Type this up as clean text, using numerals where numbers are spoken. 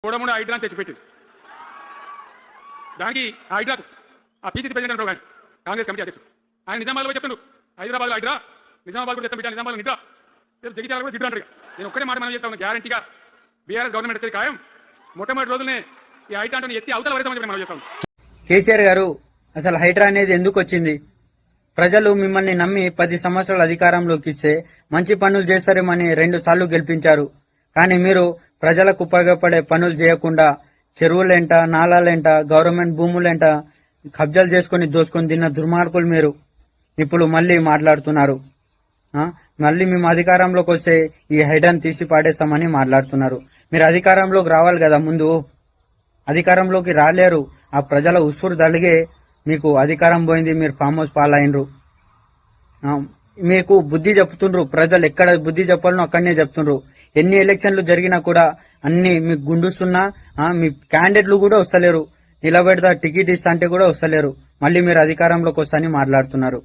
కూడముడ హైడ్రాన్ తెచ్చిపెట్టింది. దానికి ఆ హైడ్రాకు ఆ పీసీసీ ప్రెసిడెంట్ అంటారు కానీ కాంగ్రెస్ కమిటీ అధ్యక్షుడు ఆయన నిజామాబాద్లో పోయి చెప్తుండ్రు, హైదరాబాద్లో హైడ్రా, నిజామాబాద్ కూడా తెప్పించాలి, నిజామాబాద్ నిద్ర, జగిత్యాల కూడా జిడ్డు అంటారు. నేను ఒక్కటే మాట మనం చేస్తాను, గ్యారంటీగా బీఆర్ఎస్ గవర్నమెంట్ వచ్చేది ఖాయం. మొట్టమొదటి రోజులనే ఈ హైడ్రాని ఎత్తి అవతల పడతామని చెప్పి మనం చేస్తాం. కేసీఆర్ గారు, అసలు హైడ్రా అనేది ఎందుకు వచ్చింది? ప్రజలు మిమ్మల్ని నమ్మి 10 సంవత్సరాలు అధికారంలోకి ఇస్తే మంచి పనులు చేస్తారేమని 2 సార్లు గెలిపించారు. కానీ మీరు ప్రజలకు ఉపయోగపడే పనులు చేయకుండా చెరువులేంట, నాలాలేంట, గవర్నమెంట్ భూములేంట కబ్జాలు చేసుకుని దోసుకొని తిన్న దుర్మార్గులు మీరు. ఇప్పుడు మళ్ళీ మాట్లాడుతున్నారు, మళ్ళీ మేము అధికారంలోకి వస్తే ఈ హైడ్రాని తీసి పాడేస్తామని మాట్లాడుతున్నారు. మీరు అధికారంలోకి రావాలి కదా, ముందు అధికారంలోకి రాలేరు. ఆ ప్రజల ఉసురు తలిగే మీకు అధికారం పోయింది, మీరు ఫామ్ హౌస్ పాలైనరు. మీకు బుద్ధి చెప్తుండ్రు, ప్రజలు ఎక్కడ బుద్ధి చెప్పాలనో అక్కడనే చెప్తుండ్రు. ఎన్ని ఎలక్షన్లు జరిగినా కూడా అన్ని మీకు గుండుస్తున్నా మీ క్యాండిడేట్లు కూడా వస్తలేరు. నిలబెడతా టికెట్ ఇస్తా అంటే కూడా వస్తలేరు. మళ్ళీ మీరు అధికారంలోకి వస్తా అని మాట్లాడుతున్నారు.